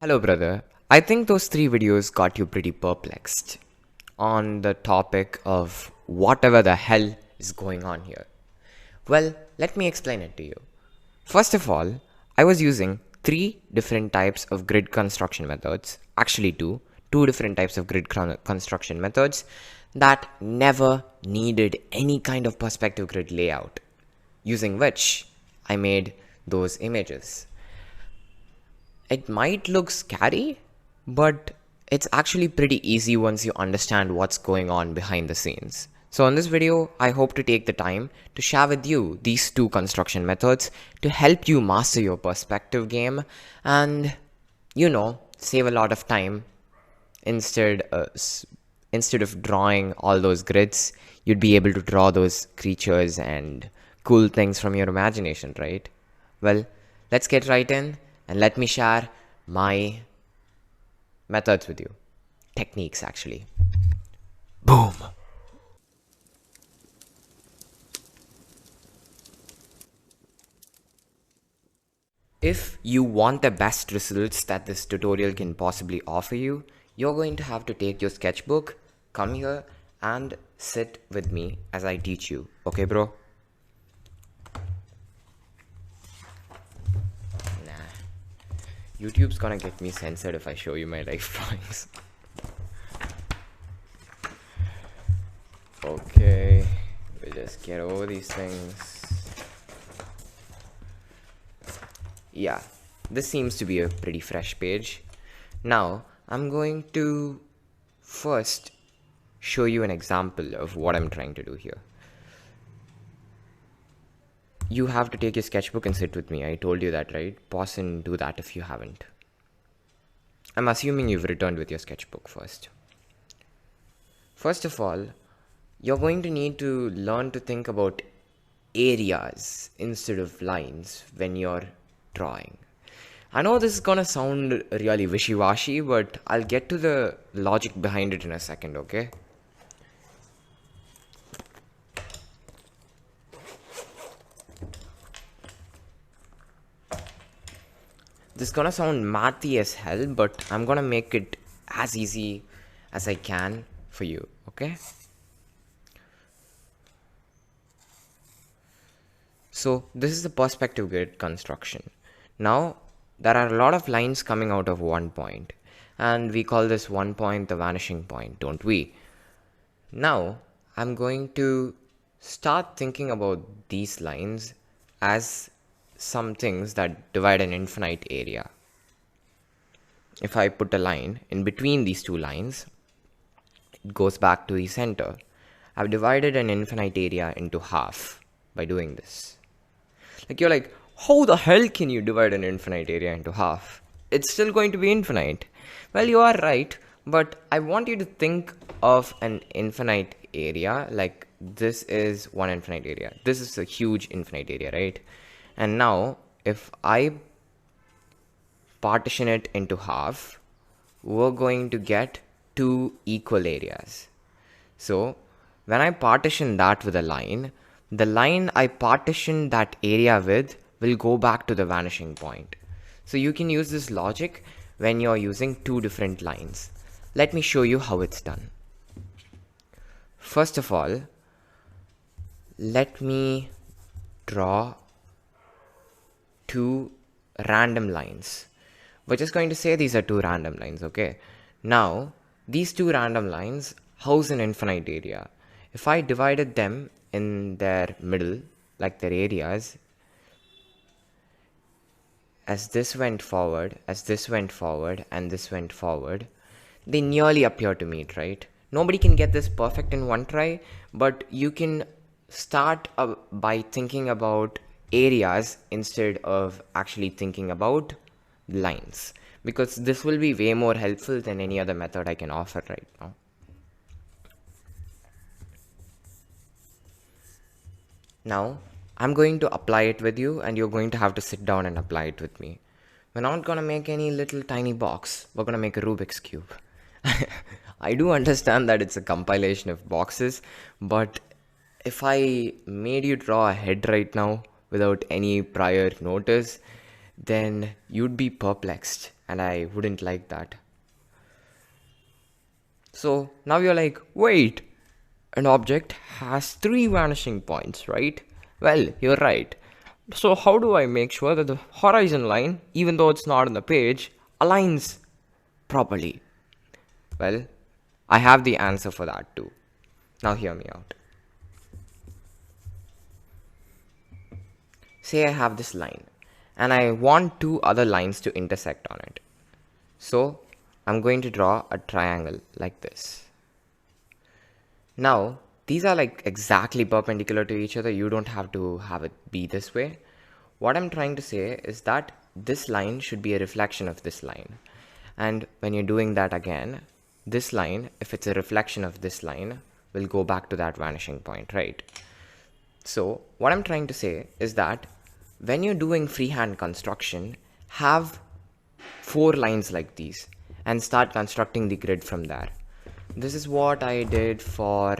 Hello, brother. I think those three videos got you pretty perplexed on the topic of whatever the hell is going on here. Well, let me explain it to you. First of all, I was using three different types of grid construction methods, actually two different types of construction methods that never needed any kind of perspective grid layout, using which I made those images. It might look scary, but it's actually pretty easy once you understand what's going on behind the scenes. So in this video, I hope to take the time to share with you these two construction methods to help you master your perspective game and, save a lot of time. Instead of drawing all those grids, you'd be able to draw those creatures and cool things from your imagination, right? Well, let's get right in and let me share my methods with you. Techniques, actually. Boom! If you want the best results that this tutorial can possibly offer you, you're going to have to take your sketchbook, come here, and sit with me as I teach you. Okay, bro? YouTube's gonna get me censored if I show you my life drawings. Okay, we'll just get over these things. Yeah, this seems to be a pretty fresh page. Now, I'm going to first show you an example of what I'm trying to do here. You have to take your sketchbook and sit with me. I told you that, right? Pause and do that if you haven't. I'm assuming you've returned with your sketchbook first. First of all, you're going to need to learn to think about areas instead of lines when you're drawing. I know this is gonna sound really wishy-washy, but I'll get to the logic behind it in a second, okay? This is gonna sound mathy as hell, but I'm gonna make it as easy as I can for you, okay? So this is the perspective grid construction. Now, there are a lot of lines coming out of one point, and we call this one point the vanishing point, don't we? Now, I'm going to start thinking about these lines as some things that divide an infinite area. If I put a line in between these two lines, it goes back to the center. I've divided an infinite area into half by doing this. Like, you're like, how the hell can you divide an infinite area into half? It's still going to be infinite. Well, you are right, but I want you to think of an infinite area like this is one infinite area. This is a huge infinite area, right? And now, if I partition it into half, we're going to get two equal areas. So, when I partition that with a line, the line I partition that area with will go back to the vanishing point. So you can use this logic when you're using two different lines. Let me show you how it's done. First of all, let me draw two random lines. We're just going to say these are two random lines, okay? Now, these two random lines house an infinite area. If I divided them in their middle, like their areas, as this went forward, as this went forward, and this went forward, they nearly appear to meet, right? Nobody can get this perfect in one try, but you can start by thinking about areas instead of actually thinking about lines, because this will be way more helpful than any other method I can offer right now. Now, I'm going to apply it with you, and you're going to have to sit down and apply it with me. We're not going to make any little tiny box. We're going to make a Rubik's Cube. I do understand that it's a compilation of boxes, but if I made you draw a head right now without any prior notice, then you'd be perplexed and I wouldn't like that. So now you're like, wait, an object has 3 vanishing points, right? Well, you're right. So how do I make sure that the horizon line, even though it's not on the page, aligns properly? Well, I have the answer for that too. Now hear me out. Say I have this line and I want 2 other lines to intersect on it. So I'm going to draw a triangle like this. Now, these are like exactly perpendicular to each other. You don't have to have it be this way. What I'm trying to say is that this line should be a reflection of this line. And when you're doing that again, this line, if it's a reflection of this line, will go back to that vanishing point, right? So what I'm trying to say is that when you're doing freehand construction, have 4 lines like these and start constructing the grid from there. This is what I did for...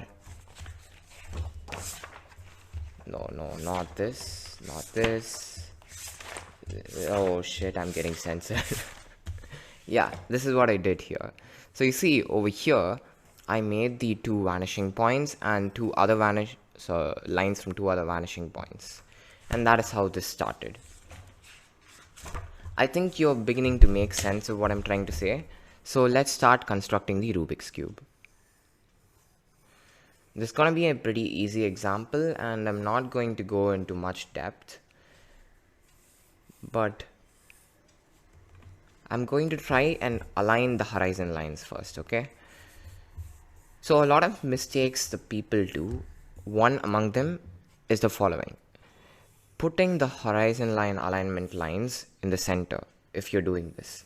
No, not this. Not this. Oh shit, I'm getting censored. Yeah, this is what I did here. So you see, over here, I made the 2 vanishing points and 2 other lines from 2 other vanishing points. And that is how this started. I think you're beginning to make sense of what I'm trying to say. So let's start constructing the Rubik's Cube. This is going to be a pretty easy example and I'm not going to go into much depth. But I'm going to try and align the horizon lines first, okay? So a lot of mistakes the people do, one among them is the following. Putting the horizon line alignment lines in the center if you're doing this.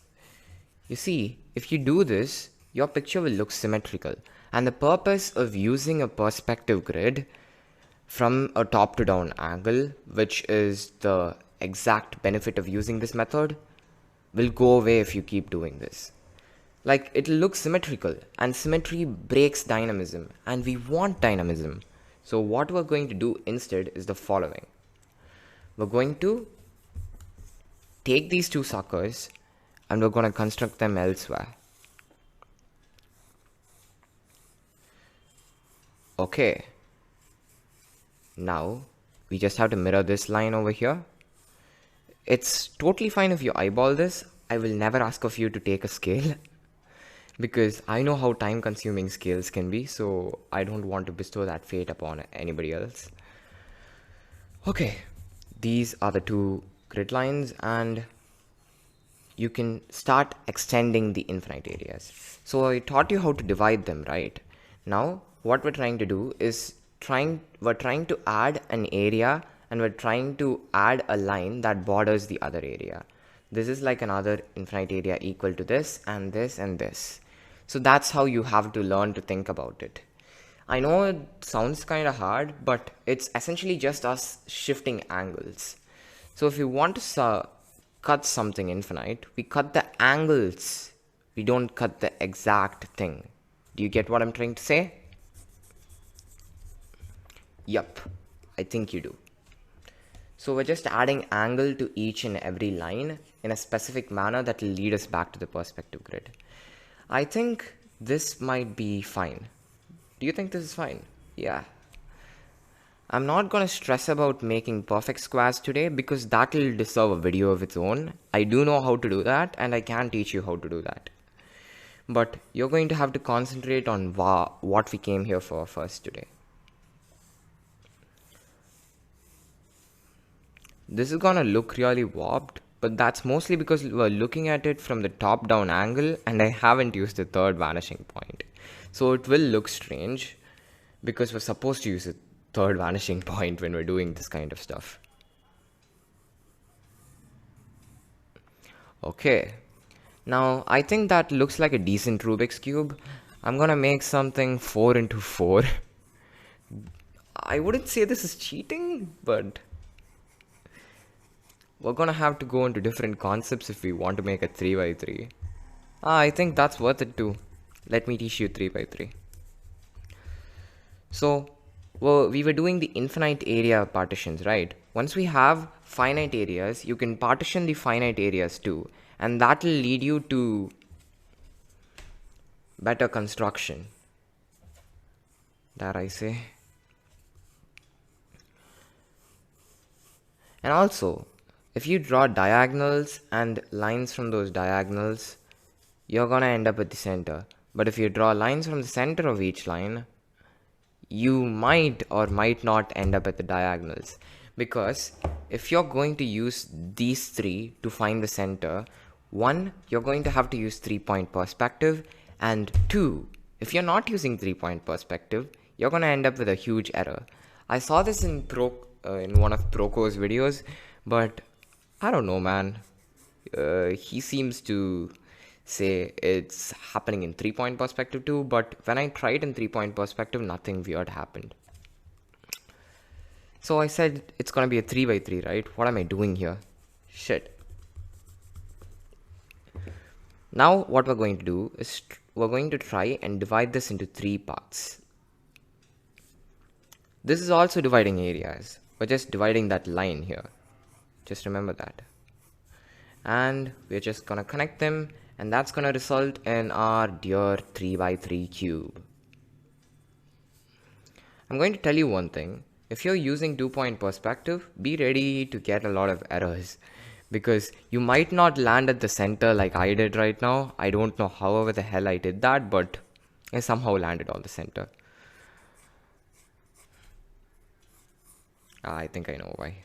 You see, if you do this, your picture will look symmetrical. And the purpose of using a perspective grid from a top to down angle, which is the exact benefit of using this method, will go away if you keep doing this. Like, it'll look symmetrical, and symmetry breaks dynamism, and we want dynamism. So what we're going to do instead is the following. We're going to take these 2 suckers and we're going to construct them elsewhere. Okay. Now, we just have to mirror this line over here. It's totally fine if you eyeball this. I will never ask of you to take a scale because I know how time consuming scales can be, so I don't want to bestow that fate upon anybody else. Okay, these are the 2 grid lines and you can start extending the infinite areas. So I taught you how to divide them, right? Now, what we're trying to do is we're trying to add an area and we're trying to add a line that borders the other area. This is like another infinite area equal to this and this and this. So that's how you have to learn to think about it. I know it sounds kind of hard, but it's essentially just us shifting angles. So if you want to cut something infinite, we cut the angles. We don't cut the exact thing. Do you get what I'm trying to say? Yup, I think you do. So we're just adding angle to each and every line in a specific manner that will lead us back to the perspective grid. I think this might be fine. Do you think this is fine? Yeah. I'm not going to stress about making perfect squares today because that will deserve a video of its own. I do know how to do that and I can teach you how to do that. But you're going to have to concentrate on what we came here for first today. This is gonna look really warped, but that's mostly because we're looking at it from the top down angle and I haven't used the 3rd vanishing point. So it will look strange because we're supposed to use a 3rd vanishing point when we're doing this kind of stuff. Okay, now I think that looks like a decent Rubik's Cube. I'm gonna make something 4 into 4. I wouldn't say this is cheating, but we're gonna have to go into different concepts if we want to make a 3 by 3. I think that's worth it too. Let me teach you 3 by 3. So, we were doing the infinite area partitions, right? Once we have finite areas, you can partition the finite areas too. and that will lead you to better construction, that I say. And also, if you draw diagonals and lines from those diagonals, you're gonna end up at the center. But if you draw lines from the center of each line, you might or might not end up at the diagonals. Because if you're going to use these three to find the center, one, you're going to have to use 3-point perspective, and two, if you're not using 3-point perspective, you're gonna end up with a huge error. I saw this in one of Proko's videos, but I don't know, man. He seems to say it's happening in 3-point perspective too, but when I tried in 3-point perspective, nothing weird happened. So I said it's gonna be a 3x3, right? What am I doing here? Shit. Now what we're going to do is we're going to try and divide this into 3 parts. This is also dividing areas. We're just dividing that line here. Just remember that. And we're just gonna connect them, and that's gonna result in our dear 3x3 cube. I'm going to tell you one thing. If you're using 2-point perspective, be ready to get a lot of errors, because you might not land at the center like I did right now. I don't know however the hell I did that, but I somehow landed on the center. I think I know why.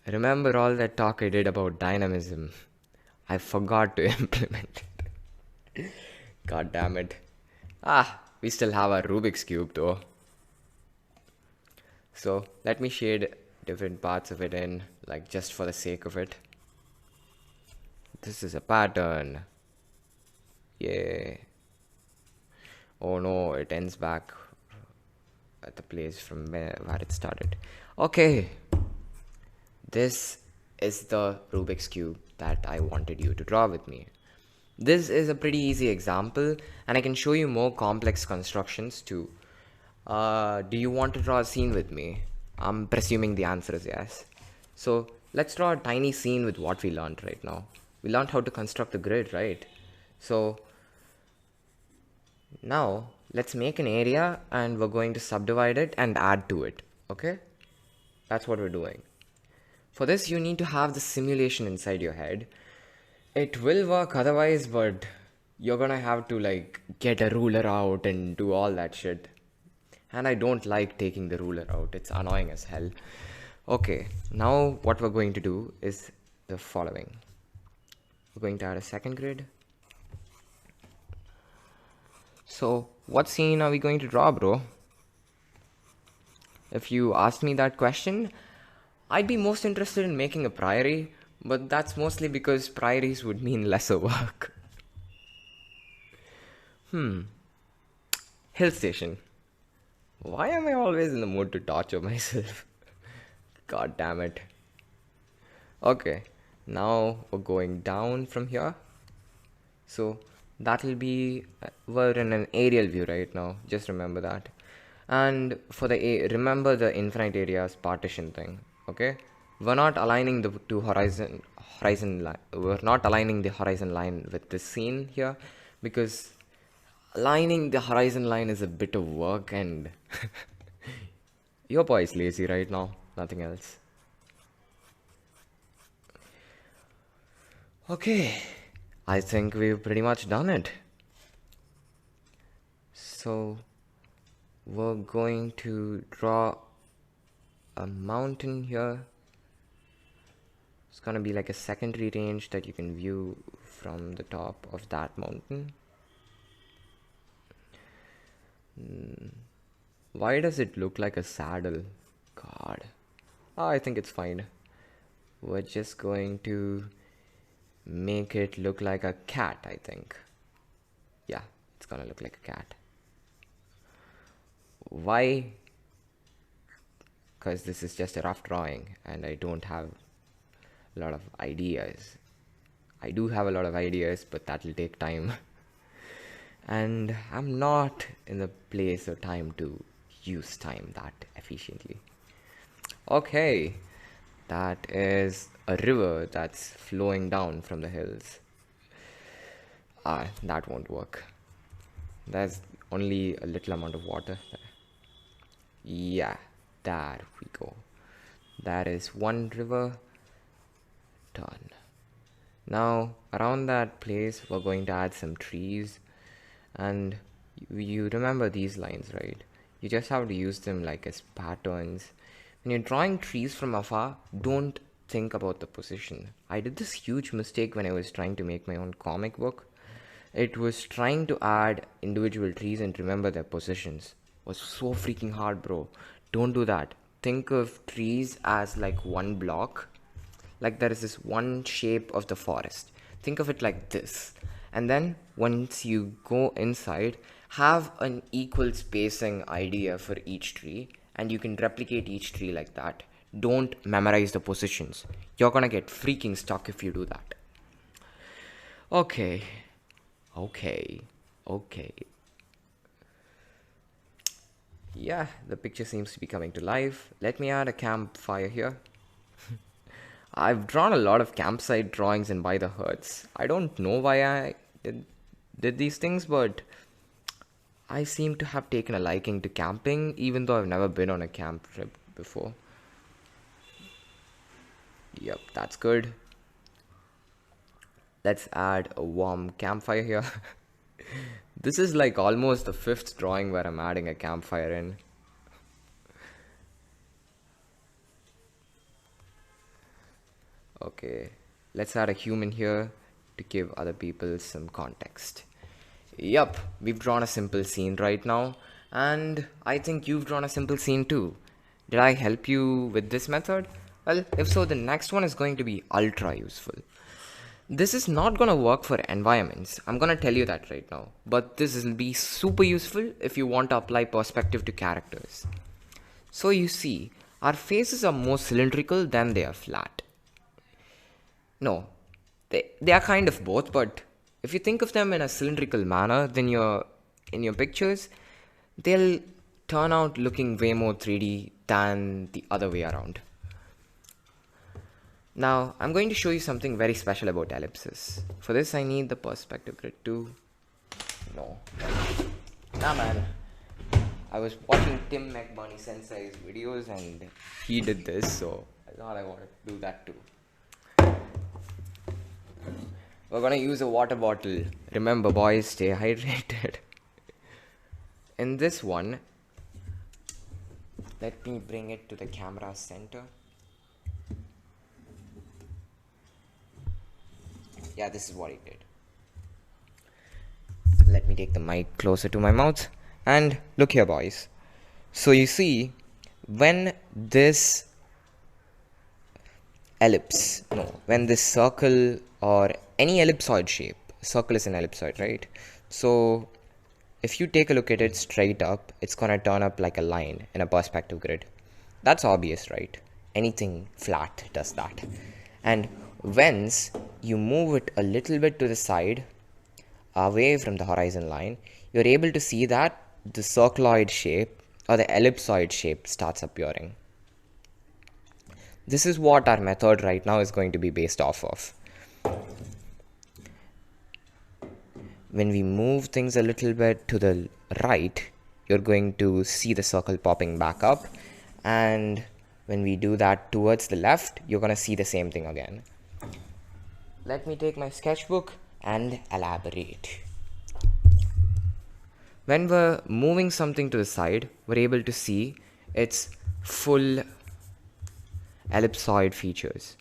Remember all that talk I did about dynamism? I forgot to implement it. God damn it. We still have our Rubik's Cube though. So let me shade different parts of it in, like just for the sake of it. This is a pattern. Yay. Oh no, it ends back at the place from where it started. Okay. This is the Rubik's Cube that I wanted you to draw with me. This is a pretty easy example, and I can show you more complex constructions too. Do you want to draw a scene with me? I'm presuming the answer is yes. So let's draw a tiny scene with what we learned right now. We learned how to construct the grid, right? So now let's make an area, and we're going to subdivide it and add to it. Okay? That's what we're doing. For this, you need to have the simulation inside your head. It will work otherwise, but you're gonna have to like get a ruler out and do all that shit. And I don't like taking the ruler out. It's annoying as hell. Okay, now what we're going to do is the following. We're going to add a second grid. So what scene are we going to draw, bro? If you asked me that question, I'd be most interested in making a priory, but that's mostly because priories would mean lesser work. Hill station. Why am I always in the mood to torture myself? God damn it. Okay, now we're going down from here. So that'll be, we're in an aerial view right now. Just remember that. And for the, remember the infinite areas partition thing. Okay, we're not aligning the two horizon line. We're not aligning the horizon line with this scene here, because aligning the horizon line is a bit of work, and your boy is lazy right now, nothing else. Okay, I think we've pretty much done it. So we're going to draw a mountain here. It's gonna be like a secondary range that you can view from the top of that mountain. Why does it look like a saddle? God. I think it's fine. We're just going to make it look like a cat, I think. Yeah, it's gonna look like a cat. Why? Because this is just a rough drawing and I don't have a lot of ideas. I do have a lot of ideas, but that will take time. And I'm not in the place or time to use time that efficiently. Okay, That is a river that's flowing down from the hills. That won't work. There's only a little amount of water there. Yeah, there we go. That is one river done. Now, around that place, we're going to add some trees. And you remember these lines, right? You just have to use them like as patterns. When you're drawing trees from afar, don't think about the position. I did this huge mistake when I was trying to make my own comic book. It was trying to add individual trees and remember their positions. It was so freaking hard, bro. Don't do that. Think of trees as like one block. Like there is this one shape of the forest. Think of it like this. And then once you go inside, have an equal spacing idea for each tree, and you can replicate each tree like that. Don't memorize the positions. You're gonna get freaking stuck if you do that. Okay. Yeah, the picture seems to be coming to life. Let me add a campfire here. I've drawn a lot of campsite drawings in by the herds. I don't know why I did these things, but I seem to have taken a liking to camping, even though I've never been on a camp trip before. Yep, that's good. Let's add a warm campfire here. This is like almost the 5th drawing where I'm adding a campfire in. Okay, let's add a human here to give other people some context. Yup, we've drawn a simple scene right now, and I think you've drawn a simple scene too. Did I help you with this method? Well, if so, the next one is going to be ultra useful. This is not gonna work for environments, I'm gonna tell you that right now, but this will be super useful if you want to apply perspective to characters. So you see, our faces are more cylindrical than they are flat. No, they are kind of both, but if you think of them in a cylindrical manner, then in your pictures, they'll turn out looking way more 3D than the other way around. Now, I'm going to show you something very special about ellipses. For this, I need the perspective grid too. No. Nah, man. I was watching Tim McBurnie Sensai's videos and he did this, so I thought I wanted to do that too. We're gonna use a water bottle. Remember, boys, stay hydrated. In this one, let me bring it to the camera center. Yeah, this is what he did. Let me take the mic closer to my mouth. And look here, boys. So you see, when this circle or any ellipsoid shape, circle is an ellipsoid, right? So if you take a look at it straight up, it's gonna turn up like a line in a perspective grid. That's obvious, right? Anything flat does that. And once you move it a little bit to the side, away from the horizon line, you're able to see that the circuloid shape or the ellipsoid shape starts appearing. This is what our method right now is going to be based off of. When we move things a little bit to the right, you're going to see the circle popping back up, and when we do that towards the left, you're going to see the same thing again. Let me take my sketchbook and elaborate. When we're moving something to the side, we're able to see its full ellipsoid features.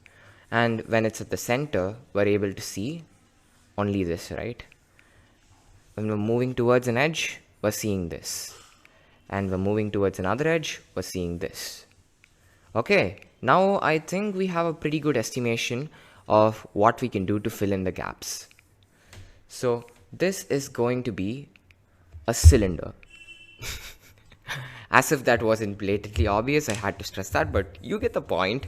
And when it's at the center, we're able to see only this, right? When we're moving towards an edge, we're seeing this. And we're moving towards another edge, we're seeing this. Okay, now I think we have a pretty good estimation of what we can do to fill in the gaps. So this is going to be a cylinder. As if that wasn't blatantly obvious, I had to stress that, but you get the point.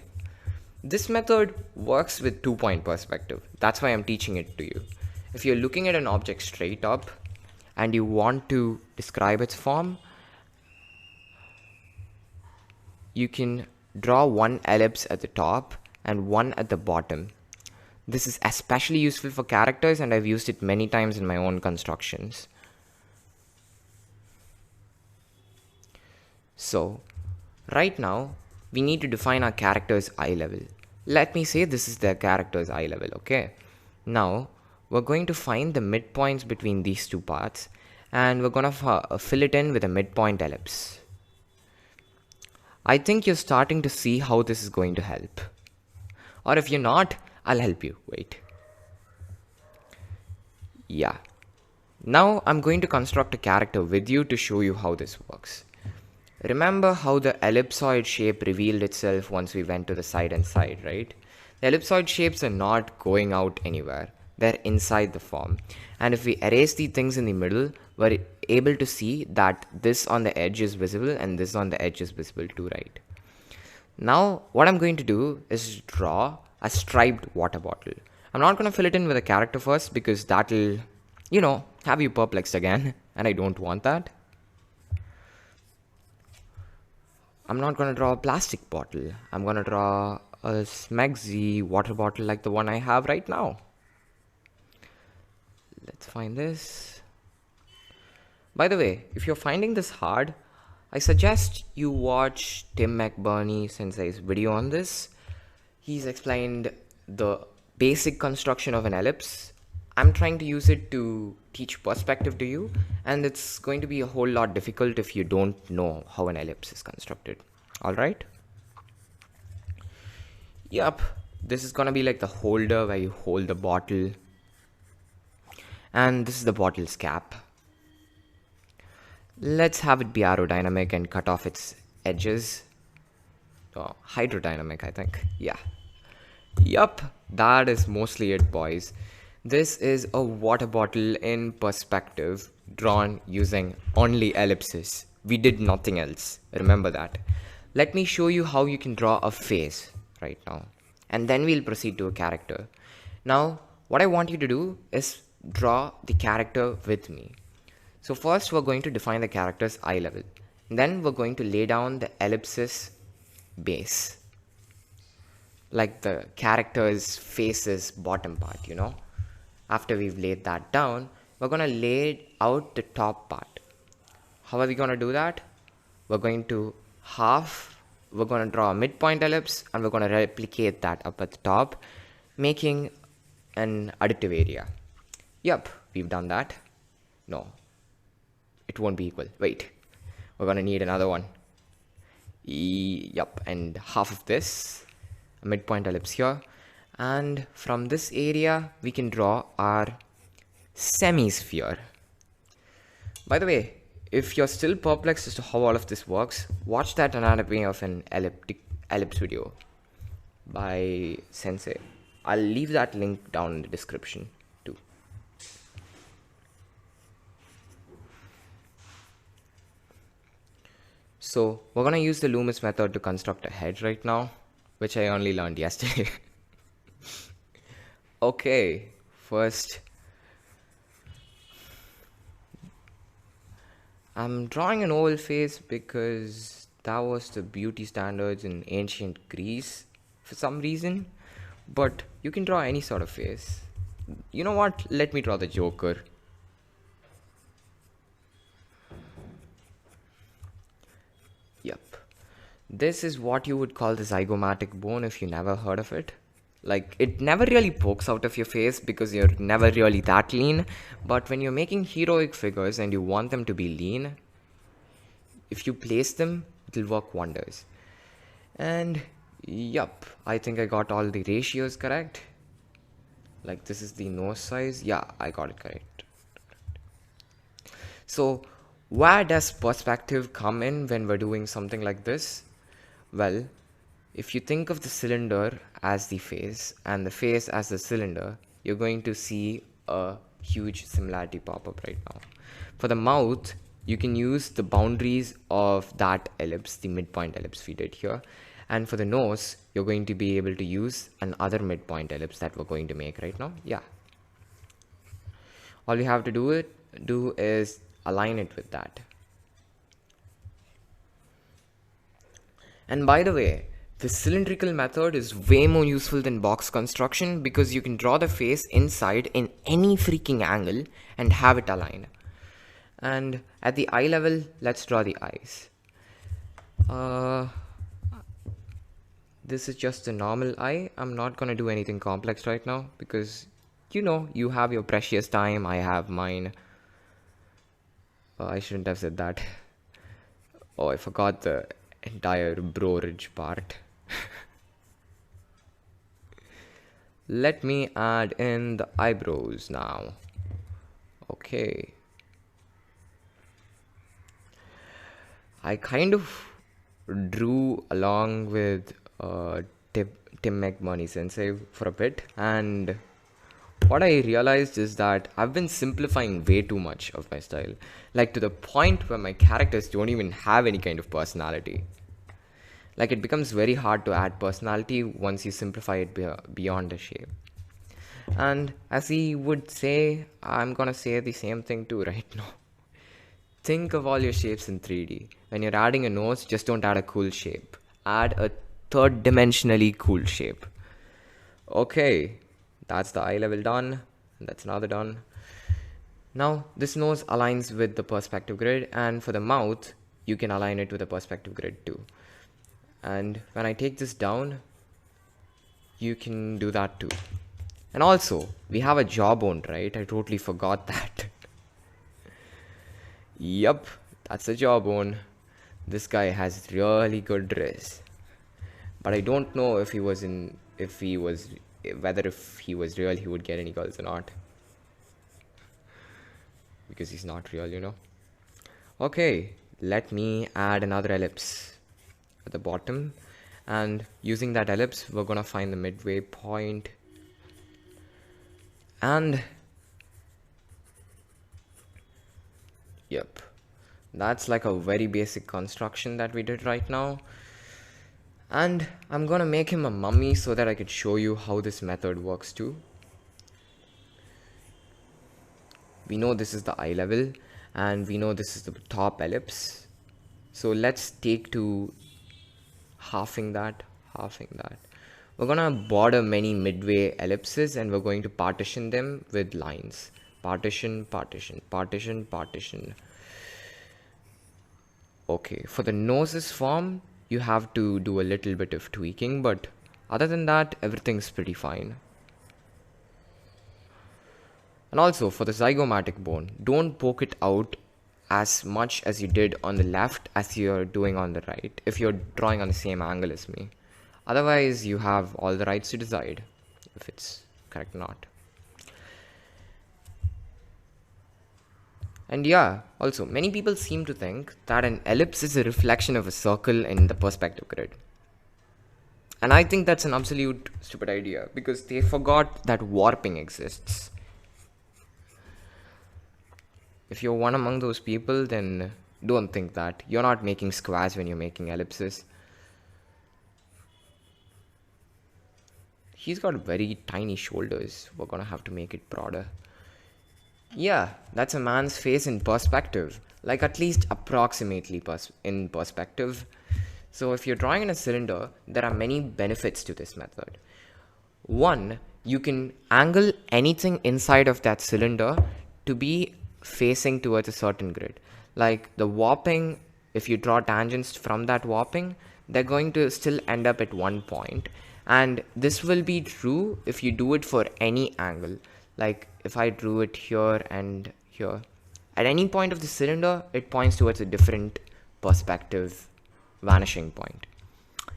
This method works with 2-point perspective. That's why I'm teaching it to you. If you're looking at an object straight up and you want to describe its form, you can draw one ellipse at the top and one at the bottom. This is especially useful for characters, and I've used it many times in my own constructions. So, right now, we need to define our character's eye level. Let me say this is their character's eye level, okay? Now, we're going to find the midpoints between these two parts, and we're going to fill it in with a midpoint ellipse. I think you're starting to see how this is going to help. Or if you're not, I'll help you. Wait. Yeah. Now I'm going to construct a character with you to show you how this works. Remember how the ellipsoid shape revealed itself once we went to the side and side, right? The ellipsoid shapes are not going out anywhere. They're inside the form. And if we erase the things in the middle, we're able to see that this on the edge is visible and this on the edge is visible too, right? Now, what I'm going to do is draw a striped water bottle. I'm not going to fill it in with a character first because that'll, have you perplexed again. And I don't want that. I'm not going to draw a plastic bottle. I'm going to draw a smegzy water bottle like the one I have right now. Let's find this. By the way, if you're finding this hard, I suggest you watch Tim McBurnie Sensai's video on this. He's explained the basic construction of an ellipse. I'm trying to use it to teach perspective to you, and it's going to be a whole lot difficult if you don't know how an ellipse is constructed. Alright? Yup, this is gonna be like the holder where you hold the bottle. And this is the bottle's cap. Let's have it be aerodynamic and cut off its edges. Oh, hydrodynamic, I think. Yeah. Yup, that is mostly it, boys. This is a water bottle in perspective drawn using only ellipses. We did nothing else. Remember that. Let me show you how you can draw a face right now. And then we'll proceed to a character. Now, what I want you to do is draw the character with me. So first we're going to define the character's eye level. Then we're going to lay down the ellipsis base. Like the character's face's bottom part, After we've laid that down, we're going to lay out the top part. How are we going to do that? We're going to draw a midpoint ellipse and we're going to replicate that up at the top, making an additive area. Yup, we've done that. No, it won't be equal. Wait, we're going to need another one. Yup, and half of this, a midpoint ellipse here. And from this area, we can draw our semisphere. By the way, if you're still perplexed as to how all of this works, watch that anatomy of an ellipse video by Sensei. I'll leave that link down in the description too. So we're gonna use the Loomis method to construct a head right now, which I only learned yesterday. Okay, first I'm drawing an oval face because that was the beauty standards in ancient Greece for some reason, but you can draw any sort of face. You know what? Let me draw the Joker. Yep. This is what you would call the zygomatic bone if you never heard of it. Like, it never really pokes out of your face because you're never really that lean. But when you're making heroic figures and you want them to be lean, if you place them, it'll work wonders. And yup, I think I got all the ratios correct. Like, this is the nose size. Yeah, I got it correct. So, where does perspective come in when we're doing something like this? Well, if you think of the cylinder as the face and the face as the cylinder, you're going to see a huge similarity pop up right now. For the mouth, you can use the boundaries of that ellipse, the midpoint ellipse we did here. And for the nose, you're going to be able to use another midpoint ellipse that we're going to make right now. Yeah. All you have to do is align it with that. And by the way, The cylindrical method is way more useful than box construction because you can draw the face inside in any freaking angle and have it aligned. And at the eye level, let's draw the eyes. This is just a normal eye. I'm not gonna do anything complex right now because you have your precious time, I have mine. I shouldn't have said that. Oh, I forgot the entire brokerage part. Let me add in the eyebrows now. Okay. I kind of drew along with Tim McBurnie Sensai for a bit, and what I realized is that I've been simplifying way too much of my style, like to the point where my characters don't even have any kind of personality. Like it becomes very hard to add personality once you simplify it beyond a shape. And as he would say, I'm gonna say the same thing too right now. Think of all your shapes in 3D. When you're adding a nose, just don't add a cool shape. Add a third dimensionally cool shape. Okay, that's the eye level done. That's another done. Now, this nose aligns with the perspective grid, and for the mouth, you can align it with the perspective grid too. And when I take this down, you can do that too. And also, we have a jawbone, right? I totally forgot that. Yup, that's the jawbone. This guy has really good dress. But I don't know if he was whether if he was real, he would get any girls or not. Because he's not real. Okay, let me add another ellipse at the bottom. And using that ellipse, we're gonna find the midway point. And yep, that's like a very basic construction that we did right now. And I'm gonna make him a mummy so that I could show you how this method works too. We know this is the eye level and we know this is the top ellipse. So let's take to halving that. We're gonna border many midway ellipses and we're going to partition them with lines. Partition. Okay, for the nose's form, you have to do a little bit of tweaking, but other than that, everything's pretty fine. And also, for the zygomatic bone, don't poke it out as much as you did on the left as you're doing on the right, if you're drawing on the same angle as me. Otherwise, you have all the rights to decide if it's correct or not. And yeah, also, many people seem to think that an ellipse is a reflection of a circle in the perspective grid. And I think that's an absolute stupid idea because they forgot that warping exists. If you're one among those people, then don't think that. You're not making squares when you're making ellipses. He's got very tiny shoulders. We're gonna have to make it broader. Yeah, that's a man's face in perspective. Like at least approximately in perspective. So if you're drawing in a cylinder, there are many benefits to this method. One, you can angle anything inside of that cylinder to be facing towards a certain grid. Like the warping, if you draw tangents from that warping, they're going to still end up at one point. And this will be true if you do it for any angle. Like if I drew it here and here. At any point of the cylinder, it points towards a different perspective vanishing point.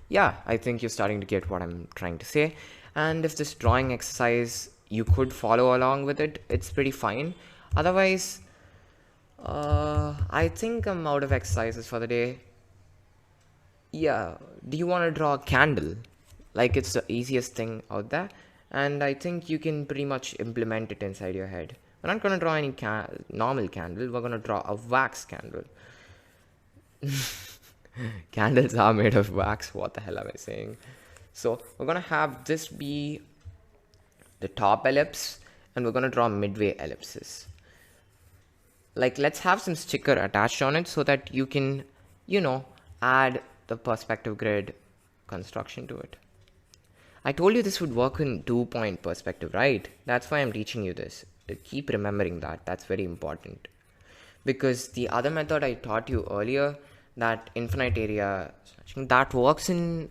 Yeah, I think you're starting to get what I'm trying to say. And if this drawing exercise, you could follow along with it, it's pretty fine. Otherwise, I think I'm out of exercises for the day. Yeah, do you want to draw a candle? Like it's the easiest thing out there. And I think you can pretty much implement it inside your head. We're not going to draw any normal candle. We're going to draw a wax candle. Candles are made of wax. What the hell am I saying? So we're going to have this be the top ellipse. And we're going to draw midway ellipses. Like let's have some sticker attached on it so that you can, add the perspective grid construction to it. I told you this would work in 2-point perspective, right? That's why I'm teaching you this. To keep remembering that. That's very important. Because the other method I taught you earlier, that infinite area stretching, that works in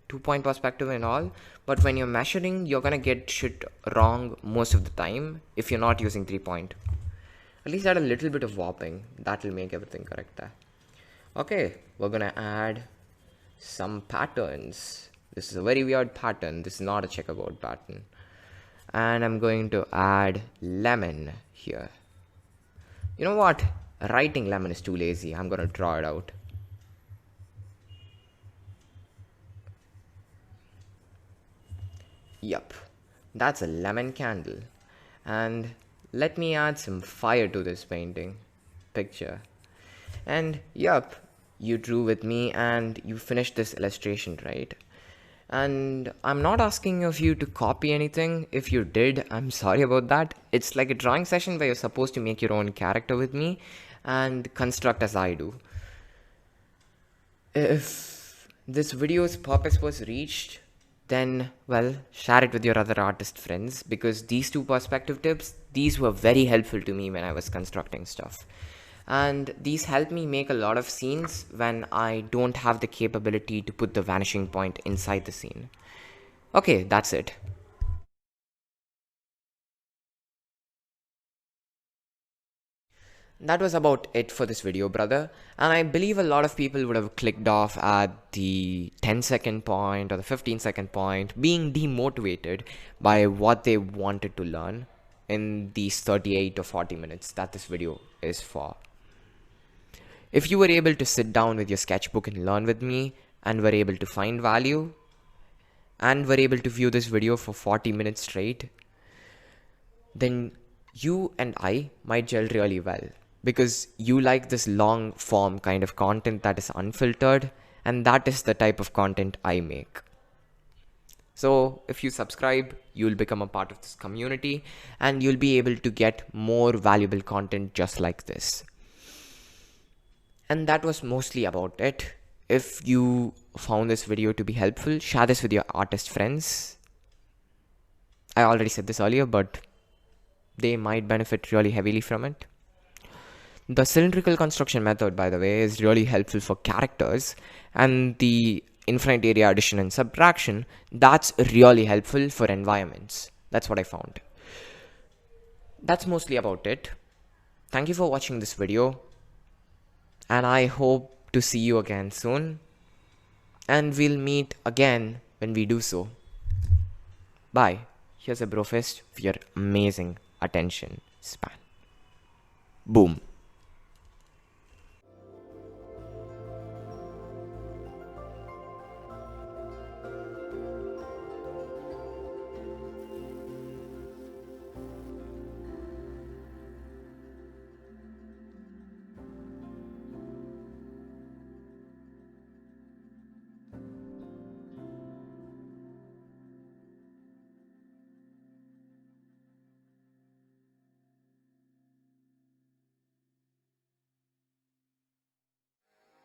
2-point perspective and all, but when you're measuring, you're gonna get shit wrong most of the time if you're not using 3-point. At least add a little bit of warping. That will make everything correct there. Okay, we're gonna add some patterns. This is a very weird pattern. This is not a checkerboard pattern. And I'm going to add lemon here. You know what? Writing lemon is too lazy. I'm gonna draw it out. Yup, that's a lemon candle. And let me add some fire to this picture. And yup, you drew with me and you finished this illustration, right? And I'm not asking of you to copy anything. If you did, I'm sorry about that. It's like a drawing session where you're supposed to make your own character with me and construct as I do. If this video's purpose was reached, then, well, share it with your other artist friends, because these 2 perspective tips, these were very helpful to me when I was constructing stuff. And these help me make a lot of scenes when I don't have the capability to put the vanishing point inside the scene. Okay, that's it. That was about it for this video, brother. And I believe a lot of people would have clicked off at the 10-second point or the 15-second point, being demotivated by what they wanted to learn in these 38 or 40 minutes that this video is for. If you were able to sit down with your sketchbook and learn with me, and were able to find value, and were able to view this video for 40 minutes straight, then you and I might gel really well. Because you like this long form kind of content that is unfiltered, and that is the type of content I make. So if you subscribe, you'll become a part of this community and you'll be able to get more valuable content just like this. And that was mostly about it. If you found this video to be helpful, share this with your artist friends. I already said this earlier, but they might benefit really heavily from it. The cylindrical construction method, by the way, is really helpful for characters, and the infinite area addition and subtraction, that's really helpful for environments. That's what I found. That's mostly about it. Thank you for watching this video, and I hope to see you again soon, and we'll meet again when we do so. Bye. Here's a brofist for your amazing attention span. Boom.